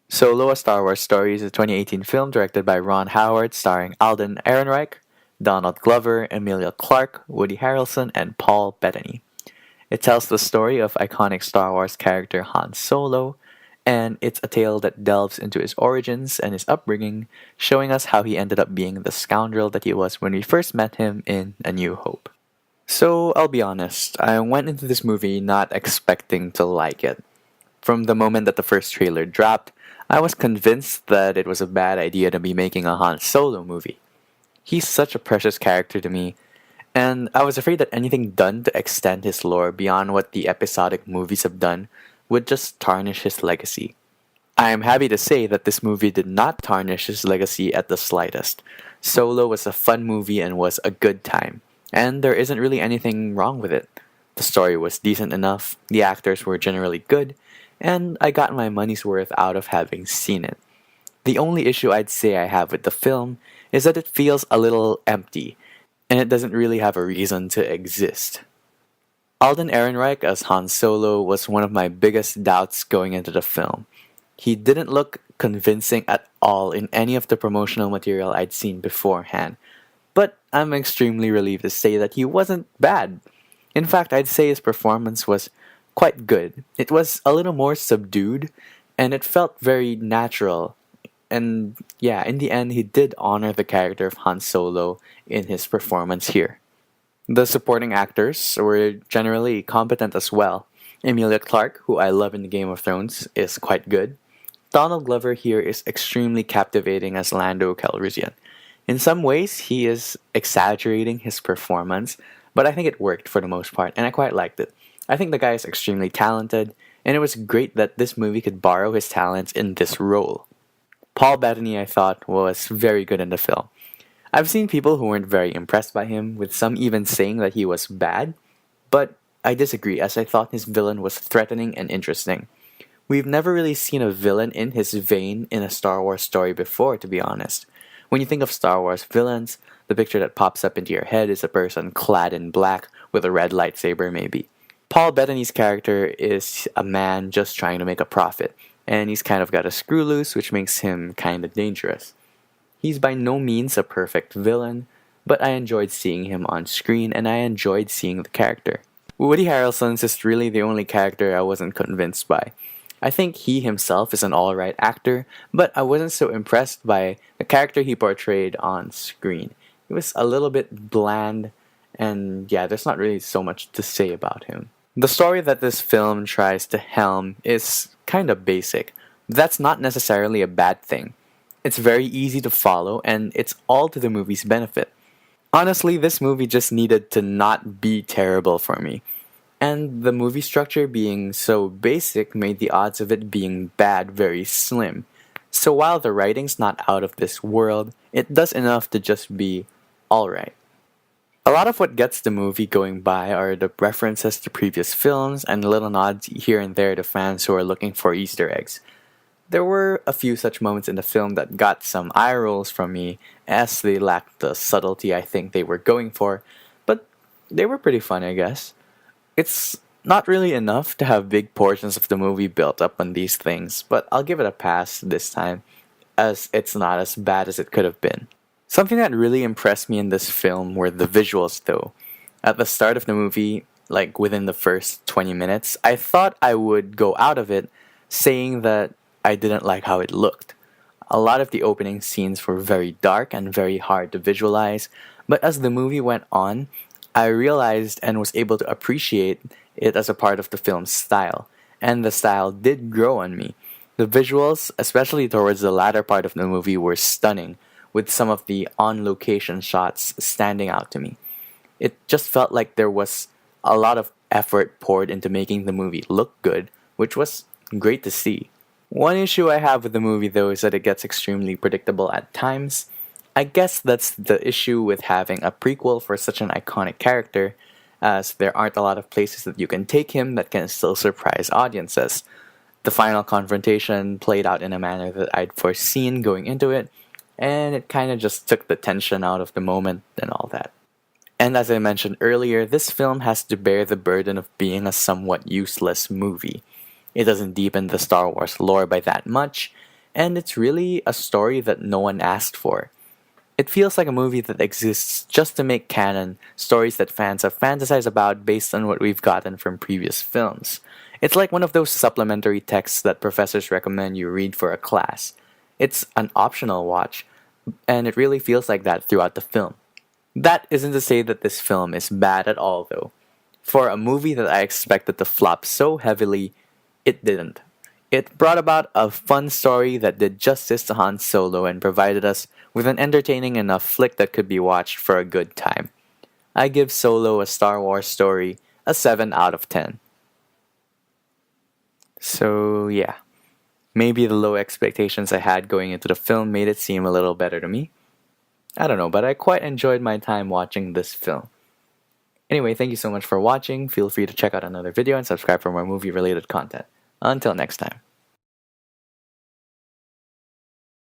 Solo: A Star Wars Story is a 2018 film directed by Ron Howard starring Alden Ehrenreich, Donald Glover, Emilia Clarke, Woody Harrelson, and Paul Bettany. It tells the story of iconic Star Wars character Han Solo, and it's a tale that delves into his origins and his upbringing, showing us how he ended up being the scoundrel that he was when we first met him in A New Hope. So, I'll be honest, I went into this movie not expecting to like it. From the moment that the first trailer dropped, I was convinced that it was a bad idea to be making a Han Solo movie. He's such a precious character to me, and I was afraid that anything done to extend his lore beyond what the episodic movies have done would just tarnish his legacy. I am happy to say that this movie did not tarnish his legacy at the slightest. Solo was a fun movie and was a good time, and there isn't really anything wrong with it. The story was decent enough, the actors were generally good, and I got my money's worth out of having seen it. The only issue I'd say I have with the film is that it feels a little empty, and it doesn't really have a reason to exist. Alden Ehrenreich as Han Solo was one of my biggest doubts going into the film. He didn't look convincing at all in any of the promotional material I'd seen beforehand, but I'm extremely relieved to say that he wasn't bad. In fact, I'd say his performance was quite good. It was a little more subdued, and it felt very natural. And yeah, in the end, he did honor the character of Han Solo in his performance here. The supporting actors were generally competent as well. Emilia Clarke, who I love in Game of Thrones, is quite good. Donald Glover here is extremely captivating as Lando Calrissian. In some ways, he is exaggerating his performance, but I think it worked for the most part, and I quite liked it. I think the guy is extremely talented, and it was great that this movie could borrow his talents in this role. Paul Bettany, I thought, was very good in the film. I've seen people who weren't very impressed by him, with some even saying that he was bad, but I disagree as I thought his villain was threatening and interesting. We've never really seen a villain in his vein in a Star Wars story before, to be honest. When you think of Star Wars villains, the picture that pops up into your head is a person clad in black with a red lightsaber, maybe. Paul Bettany's character is a man just trying to make a profit, and he's kind of got a screw loose, which makes him kind of dangerous. He's by no means a perfect villain, but I enjoyed seeing him on screen, and I enjoyed seeing the character. Woody Harrelson's is really the only character I wasn't convinced by. I think he himself is an alright actor, but I wasn't so impressed by the character he portrayed on screen. It was a little bit bland, and yeah, there's not really so much to say about him. The story that this film tries to helm is kind of basic. That's not necessarily a bad thing. It's very easy to follow, and it's all to the movie's benefit. Honestly, this movie just needed to not be terrible for me. And the movie structure being so basic made the odds of it being bad very slim. So while the writing's not out of this world, it does enough to just be alright. A lot of what gets the movie going by are the references to previous films and little nods here and there to fans who are looking for Easter eggs. There were a few such moments in the film that got some eye rolls from me, as they lacked the subtlety I think they were going for, but they were pretty fun, I guess. It's not really enough to have big portions of the movie built up on these things, but I'll give it a pass this time, as it's not as bad as it could have been. Something that really impressed me in this film were the visuals, though. At the start of the movie, like within the first 20 minutes, I thought I would go out of it saying that I didn't like how it looked. A lot of the opening scenes were very dark and very hard to visualize, but as the movie went on, I realized and was able to appreciate it as a part of the film's style, and the style did grow on me. The visuals, especially towards the latter part of the movie, were stunning, with some of the on-location shots standing out to me. It just felt like there was a lot of effort poured into making the movie look good, which was great to see. One issue I have with the movie, though, is that it gets extremely predictable at times. I guess that's the issue with having a prequel for such an iconic character, as there aren't a lot of places that you can take him that can still surprise audiences. The final confrontation played out in a manner that I'd foreseen going into it, and it kind of just took the tension out of the moment and all that. And as I mentioned earlier, this film has to bear the burden of being a somewhat useless movie. It doesn't deepen the Star Wars lore by that much, and it's really a story that no one asked for. It feels like a movie that exists just to make canon stories that fans have fantasized about based on what we've gotten from previous films. It's like one of those supplementary texts that professors recommend you read for a class. It's an optional watch, and it really feels like that throughout the film. That isn't to say that this film is bad at all, though. For a movie that I expected to flop so heavily, it didn't. It brought about a fun story that did justice to Han Solo and provided us with an entertaining enough flick that could be watched for a good time. I give Solo, a Star Wars story, a 7 out of 10. So, yeah. Maybe the low expectations I had going into the film made it seem a little better to me. I don't know, but I quite enjoyed my time watching this film. Anyway, thank you so much for watching. Feel free to check out another video and subscribe for more movie-related content. Until next time.